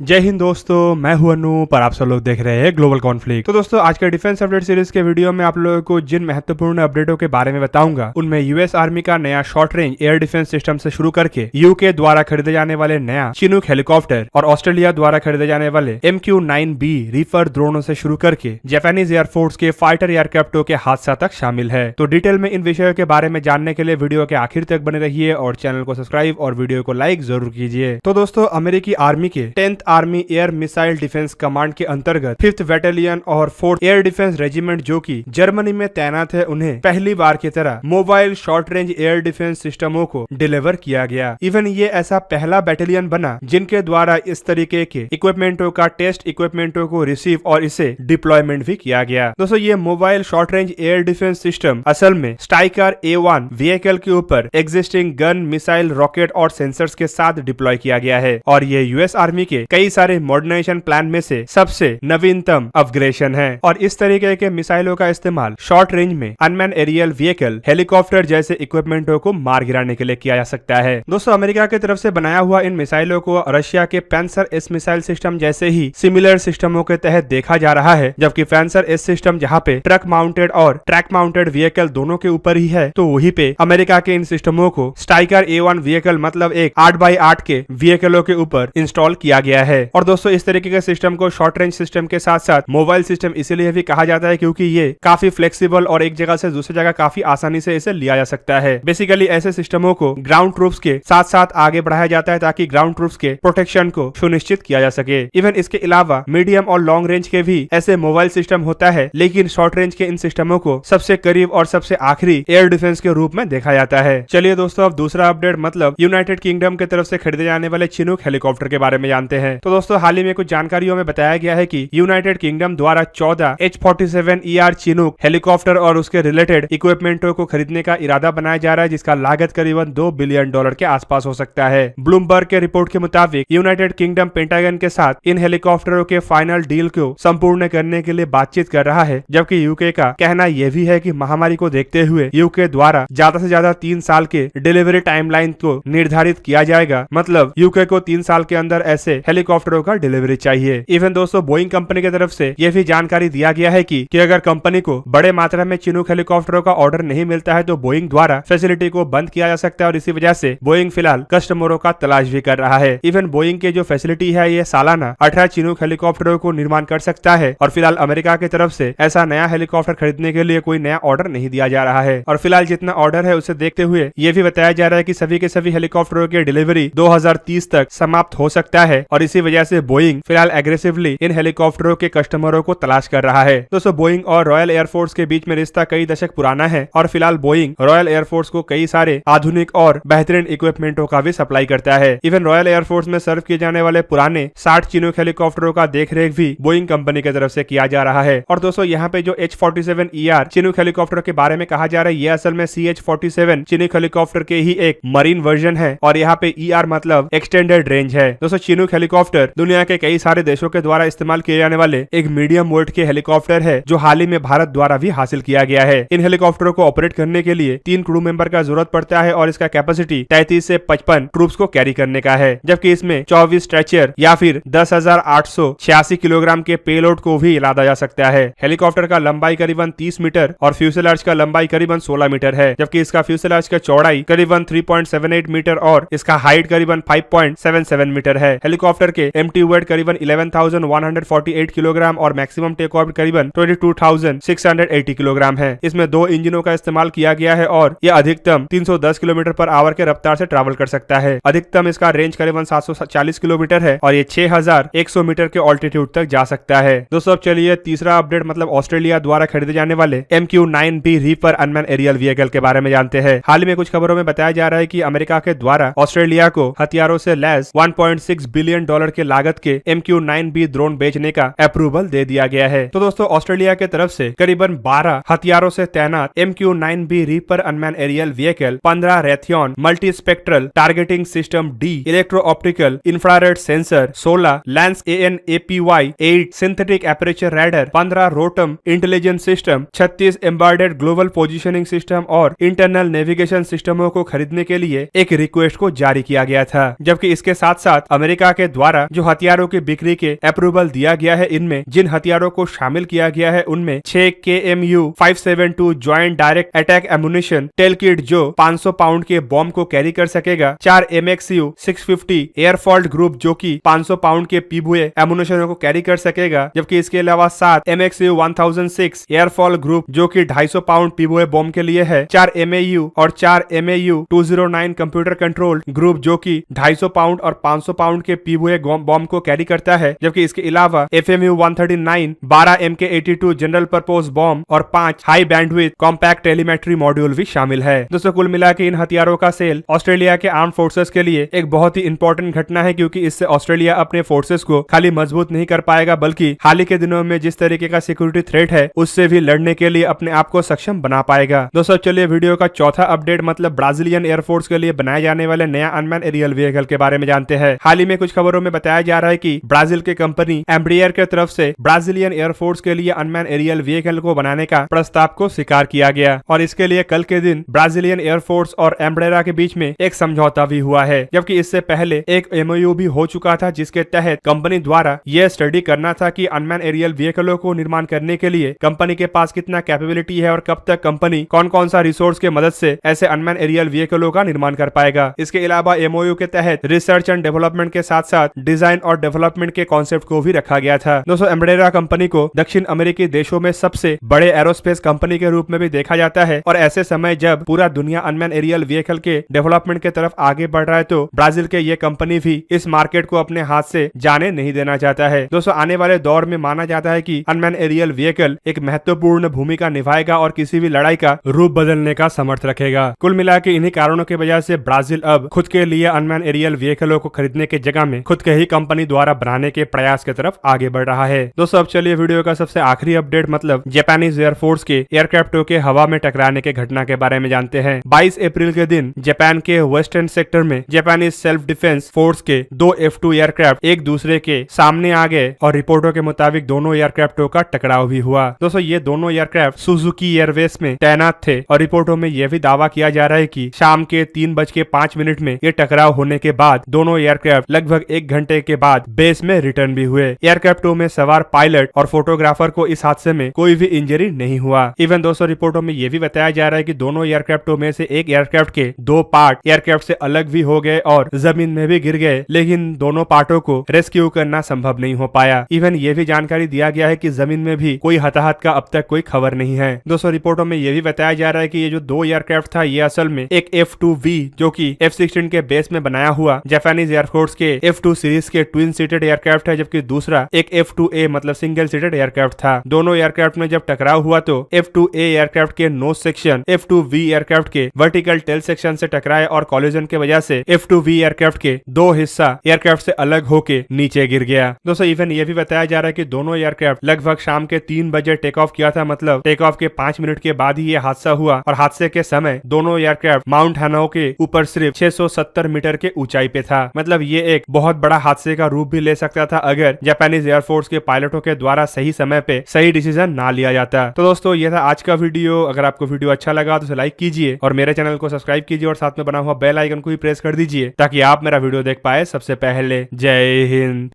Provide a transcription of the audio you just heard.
जय हिंद दोस्तों, मैं हूं अनूप और आप सब लोग देख रहे हैं ग्लोबल कॉन्फ्लिक्ट। तो दोस्तों आज के डिफेंस अपडेट सीरीज के वीडियो में आप लोगों को जिन महत्वपूर्ण अपडेटों के बारे में बताऊंगा उनमें यूएस आर्मी का नया short range air defence system से शुरू करके यूके द्वारा खरीदे जाने वाले नया चिनूक हेलीकॉप्टर और ऑस्ट्रेलिया द्वारा खरीदे जाने वाले MQ-9B रीपर ड्रोनों से शुरू करके जापानीज एयरफोर्स के फाइटर एयरक्राफ्टों के हादसा तक शामिल है। तो डिटेल में इन विषयों के बारे में जानने के लिए वीडियो के आखिर तक बने रहिए और चैनल को सब्सक्राइब और वीडियो को लाइक जरूर कीजिए। तो दोस्तों अमेरिकी आर्मी के 10th army air missile defence command के अंतर्गत 5th बैटालियन और 4th एयर डिफेंस रेजिमेंट जो कि जर्मनी में तैनात है, उन्हें पहली बार की तरह mobile short range air defence सिस्टमों को डिलीवर किया गया। इवन ये ऐसा पहला बैटालियन बना जिनके द्वारा इस तरीके के इक्विपमेंटों का टेस्ट इक्विपमेंटों को रिसीव और इसे डिप्लॉयमेंट भी किया गया। दोस्तों ये mobile short range air defence system असल में स्ट्राइकर A1 व्हीकल के ऊपर एग्जिस्टिंग गन, मिसाइल, रॉकेट और सेंसर्स के साथ डिप्लॉय किया गया है और ये यूएस आर्मी के कई सारे मॉडर्नाइजेशन प्लान में से सबसे नवीनतम अपग्रेडेशन है और इस तरीके के मिसाइलों का इस्तेमाल शॉर्ट रेंज में अनमैन एरियल व्हीकल, हेलीकॉप्टर जैसे इक्विपमेंटों को मार गिराने के लिए किया जा सकता है। दोस्तों अमेरिका की तरफ से बनाया हुआ इन मिसाइलों को रशिया के पैंसर एस मिसाइल सिस्टम जैसे ही सिमिलर सिस्टमों के तहत देखा जा रहा है, जबकि पैंसर एस सिस्टम जहाँ पे ट्रक माउंटेड और ट्रैक माउंटेड व्हीकल दोनों के ऊपर ही है, तो वहीं पे अमेरिका के इन सिस्टमों को स्ट्राइकर A1 व्हीकल मतलब एक 8x8 के व्हीकलों के ऊपर इंस्टॉल किया गया है। और दोस्तों इस तरीके के सिस्टम को शॉर्ट रेंज सिस्टम के साथ साथ मोबाइल सिस्टम इसीलिए भी कहा जाता है क्योंकि ये काफी फ्लेक्सिबल और एक जगह से दूसरी जगह काफी आसानी से इसे लिया जा सकता है। बेसिकली ऐसे सिस्टमों को ग्राउंड ट्रूप्स के साथ साथ आगे बढ़ाया जाता है ताकि ग्राउंड ट्रूप्स के प्रोटेक्शन को सुनिश्चित किया जा सके। इवन इसके अलावा मीडियम और लॉन्ग रेंज के भी ऐसे मोबाइल सिस्टम होता है, लेकिन शॉर्ट रेंज के इन सिस्टमों को सबसे करीब और सबसे आखिरी एयर डिफेंस के रूप में देखा जाता है। चलिए दोस्तों अब दूसरा अपडेट मतलब यूनाइटेड किंगडम की तरफ से खरीदे जाने वाले चिनूक हेलीकॉप्टर के बारे में जानते हैं। तो दोस्तों हाल ही में कुछ जानकारियों में बताया गया है कि यूनाइटेड किंगडम द्वारा 14 H-47ER चिनूक हेलीकॉप्टर और उसके रिलेटेड इक्विपमेंटों को खरीदने का इरादा बनाया जा रहा है, जिसका लागत करीबन $2 बिलियन के आसपास हो सकता है। ब्लूमबर्ग के रिपोर्ट के मुताबिक यूनाइटेड किंगडम पेंटागन के साथ इन हेलीकॉप्टरों के फाइनल डील को संपूर्ण करने के लिए बातचीत कर रहा है, जबकि यूके का कहना यह भी है कि महामारी को देखते हुए यूके द्वारा ज्यादा से ज्यादा 3 साल के डिलीवरी टाइमलाइन को निर्धारित किया जाएगा। मतलब यूके को 3 साल के अंदर ऐसे हेलीकॉप्टरों का डिलीवरी चाहिए। इवन दोस्तों बोइंग कंपनी की तरफ से यह भी जानकारी दिया गया है कि अगर कंपनी को बड़े मात्रा में चिनूक हेलीकॉप्टरों का ऑर्डर नहीं मिलता है तो बोइंग द्वारा फैसिलिटी को बंद किया जा सकता है और इसी वजह से बोइंग फिलहाल कस्टमरों का तलाश भी कर रहा है। इवन बोइंग के जो फैसिलिटी है ये सालाना 18 चिनूक हेलीकॉप्टरों को निर्माण कर सकता है और फिलहाल अमेरिका की तरफ से ऐसा नया हेलीकॉप्टर खरीदने के लिए कोई नया ऑर्डर नहीं दिया जा रहा है और फिलहाल जितना ऑर्डर है उसे देखते हुए ये भी बताया जा रहा है कि सभी के सभी हेलीकॉप्टरों की डिलीवरी 2030 तक समाप्त हो सकता है और इसी वजह से बोइंग फिलहाल एग्रेसिवली इन हेलीकॉप्टरों के कस्टमरों को तलाश कर रहा है। दोस्तों बोइंग और रॉयल एयरफोर्स के बीच में रिश्ता कई दशक पुराना है और फिलहाल बोइंग रॉयल एयरफोर्स को कई सारे आधुनिक और बेहतरीन इक्विपमेंटों का भी सप्लाई करता है। इवन रॉयल एयरफोर्स में सर्व किए जाने वाले पुराने 60 चिनूक हेलीकॉप्टरों का देखरेख भी बोइंग कंपनी की तरफ से किया जा रहा है। और दोस्तों यहाँ पे जो H-47ER चिनूक हेलीकॉप्टर के बारे में कहा जा रहा है, ये असल में CH-47 चिनूक हेलीकॉप्टर के ही एक मरीन वर्जन है और यहाँ पे ER मतलब एक्सटेंडेड रेंज है। दोस्तों चिनूक हेलीकॉप्टर दुनिया के कई सारे देशों के द्वारा इस्तेमाल किए जाने वाले एक मीडियम वेट के हेलीकॉप्टर है जो हाल ही में भारत द्वारा भी हासिल किया गया है। इन हेलीकॉप्टरों को ऑपरेट करने के लिए 3 क्रू मेंबर का जरूरत पड़ता है और इसका कैपेसिटी 33 से 55 ट्रूप्स को कैरी करने का है, जबकि इसमें 24 स्ट्रेचर या फिर 10,886 किलोग्राम के पेलोड को भी लादा जा सकता है। हेलीकॉप्टर का लंबाई करीबन 30 मीटर और फ्यूसेलाज का लंबाई करीबन 16 मीटर है, जबकि इसका फ्यूसेलाज का चौड़ाई करीबन 3.78 मीटर और इसका हाइट करीबन 5.77 मीटर है। हेलीकॉप्टर के एम्प्टी वेट करीबन 11,148 किलोग्राम और मैक्सिमम टेक ऑफ करीबन 22,680 किलोग्राम है। इसमें 2 इंजनों का इस्तेमाल किया गया है और यह अधिकतम 310 किलोमीटर पर आवर के रफ्तार से ट्रैवल कर सकता है। अधिकतम इसका रेंज करीबन 740 किलोमीटर है और ये 6,100 मीटर के ऑल्टीट्यूड तक जा सकता है। दोस्तों अब चलिए तीसरा अपडेट मतलब ऑस्ट्रेलिया द्वारा खरीदे जाने वाले MQ-9B reaper unman aerial vehicle के बारे में जानते हैं। हाल ही में कुछ खबरों में बताया जा रहा है कि अमेरिका के द्वारा ऑस्ट्रेलिया को हथियारों से लैस $1.6 बिलियन के लागत के MQ-9B ड्रोन बेचने का अप्रूवल दे दिया गया है। तो दोस्तों ऑस्ट्रेलिया के तरफ से करीबन 12 हथियारों से तैनात MQ-9B reaper unman aerial vehicle, 15 Raytheon multi spectral targeting system D, electro optical infrared sensor, 16 lynx AN/APY 8 synthetic aperture radar, 15 रोटम intelligence system, 36 embedded global positioning system और इंटरनल नेविगेशन सिस्टमों को खरीदने के लिए एक रिक्वेस्ट को जारी किया गया था, जबकि इसके साथ साथ अमेरिका के द्वारा द्वारा जो हथियारों की बिक्री के अप्रूवल दिया गया है, इनमें जिन हथियारों को शामिल किया गया है उनमें 6 KMU 572 joint direct attack ammunition tail kit जो 500 पाउंड के बॉम्ब को कैरी कर सकेगा, 4 MXU 650 एयरफॉल्ट ग्रुप जो कि 500 पाउंड के पीबुए एमुनिशन को कैरी कर सकेगा, जबकि इसके अलावा 7 MXU 1006 एयरफॉल्ट ग्रुप जो कि 250 पाउंड पीबुए बॉम्ब के लिए है, 4 MAU और 4 MAU 209 कंप्यूटर कंट्रोल ग्रुप जो कि 250 पाउंड और 500 पाउंड के पीबुए बॉम्ब को कैरी करता है, जबकि इसके अलावा FMU 139 12 MK82 general purpose bomb और 5 high bandwidth compact telemetry module भी शामिल है। दोस्तों कुल मिला के इन हथियारों का सेल ऑस्ट्रेलिया के आर्म फोर्सेस के लिए एक बहुत ही इंपॉर्टेंट घटना है, क्योंकि इससे ऑस्ट्रेलिया अपने फोर्सेस को खाली मजबूत नहीं कर पाएगा बल्कि हाल ही के दिनों में जिस तरीके का सिक्योरिटी थ्रेट है उससे भी लड़ने के लिए अपने आप को सक्षम बना पाएगा। दोस्तों चलिए वीडियो का चौथा अपडेट मतलब ब्राजीलियन एयरफोर्स के लिए बनाए जाने वाले नया अनमैन एरियल व्हीकल के बारे में जानते हैं। हाल ही में कुछ खबरों में बताया जा रहा है कि ब्राजील की कंपनी एम्ब्रियर की तरफ से ब्राजीलियन एयरफोर्स के लिए अनमैन एरियल व्हीकल को बनाने का प्रस्ताव को स्वीकार किया गया और इसके लिए कल के दिन ब्राजीलियन एयरफोर्स और एम्ब्रेरा के बीच में एक समझौता भी हुआ है, जबकि इससे पहले एक MOU भी हो चुका था जिसके तहत कंपनी द्वारा यह स्टडी करना था कि अनमैन एरियल व्हीकलों को निर्माण करने के लिए कंपनी के पास कितना कैपेबिलिटी है और कब तक कंपनी कौन कौन सा रिसोर्स के मदद से ऐसे अनमैन एरियल व्हीकलों का निर्माण कर पाएगा। इसके अलावा MOU के तहत रिसर्च एंड डेवलपमेंट के साथ साथ डिजाइन और डेवलपमेंट के कॉन्सेप्ट को भी रखा गया था। दोस्तों एम्ब्रेरा कंपनी को दक्षिण अमेरिकी देशों में सबसे बड़े एरोस्पेस कंपनी के रूप में भी देखा जाता है और ऐसे समय जब पूरा दुनिया अनमैन एरियल व्हीकल के डेवलपमेंट के तरफ आगे बढ़ रहा है तो ब्राजील के ये कंपनी भी इस मार्केट को अपने हाथ से जाने नहीं देना चाहता है। दोस्तों आने वाले दौर में माना जाता है कि अनमैन एरियल व्हीकल एक महत्वपूर्ण भूमिका निभाएगा और किसी भी लड़ाई का रूप बदलने का समर्थ रखेगा। कुल मिला के इन्हीं कारणों की वजह से ब्राजील अब खुद के लिए अनमैन एरियल व्हीकलों को खरीदने की जगह में खुद के ही कंपनी द्वारा बनाने के प्रयास की तरफ आगे बढ़ रहा है। दोस्तों अब चलिए वीडियो का सबसे आखिरी अपडेट मतलब जापानीज एयरफोर्स के एयरक्राफ्टों के हवा में टकराने के घटना के बारे में जानते हैं। 22 अप्रैल के दिन जापान के वेस्टर्न सेक्टर में जापानीज सेल्फ डिफेंस फोर्स के 2 F2 एयरक्राफ्ट एक दूसरे के सामने आ गए और रिपोर्टों के मुताबिक दोनों एयरक्राफ्टों का टकराव भी हुआ। दोस्तों ये दोनों एयरक्राफ्ट सुजुकी एयरवेज में तैनात थे और रिपोर्टों में यह भी दावा किया जा रहा है कि शाम के 3:05 में ये टकराव होने के बाद दोनों एयरक्राफ्ट लगभग 1 घंटे के बाद बेस में रिटर्न भी हुए। एयरक्राफ्टों में सवार पायलट और फोटोग्राफर को इस हादसे में कोई भी इंजरी नहीं हुआ। इवन दोस्तों रिपोर्टों में यह भी बताया जा रहा है कि दोनों एयरक्राफ्टों में से एक एयरक्राफ्ट के 2 पार्ट एयरक्राफ्ट से अलग भी हो गए और जमीन में भी गिर गए, लेकिन दोनों पार्टों को रेस्क्यू करना संभव नहीं हो पाया। इवन ये भी जानकारी दिया गया है कि जमीन में भी कोई हताहत का अब तक कोई खबर नहीं है। दोस्तों रिपोर्टों में यह भी बताया जा रहा है कि ये जो 2 एयरक्राफ्ट था ये असल में एक F2V जो कि F-16 के बेस में बनाया हुआ जापानीज एयरफोर्स के F2 सीरीज के ट्विन सीटेड एयरक्राफ्ट है, जबकि दूसरा एक F2A मतलब सिंगल सीटेड एयरक्राफ्ट था। दोनों एयरक्राफ्ट में जब टकराव हुआ तो F2A एयरक्राफ्ट के नोज सेक्शन F2V एयरक्राफ्ट के वर्टिकल टेल सेक्शन से टकराए और कॉलिजन के वजह से F2V एयरक्राफ्ट के 2 हिस्सा एयरक्राफ्ट से अलग होके नीचे गिर गया। दोस्तों इवन ये भी बताया जा रहा है कि दोनों एयरक्राफ्ट लगभग शाम के 3 बजे टेक ऑफ किया था, मतलब टेक ऑफ के 5 मिनट के बाद ही ये हादसा हुआ और हादसे के समय दोनों एयरक्राफ्ट माउंट हैनाओ के ऊपर सिर्फ 670 मीटर के ऊंचाई पे था। मतलब ये एक बहुत बड़ा हादसे का रूप भी ले सकता था अगर जापानीज एयरफोर्स के पायलटों के द्वारा सही समय पे सही डिसीजन ना लिया जाता। तो दोस्तों ये था आज का वीडियो। अगर आपको वीडियो अच्छा लगा तो उसे लाइक कीजिए और मेरे चैनल को सब्सक्राइब कीजिए और साथ में बना हुआ बेल आइकन को भी प्रेस कर दीजिए ताकि आप मेरा वीडियो देख पाए सबसे पहले। जय हिंद।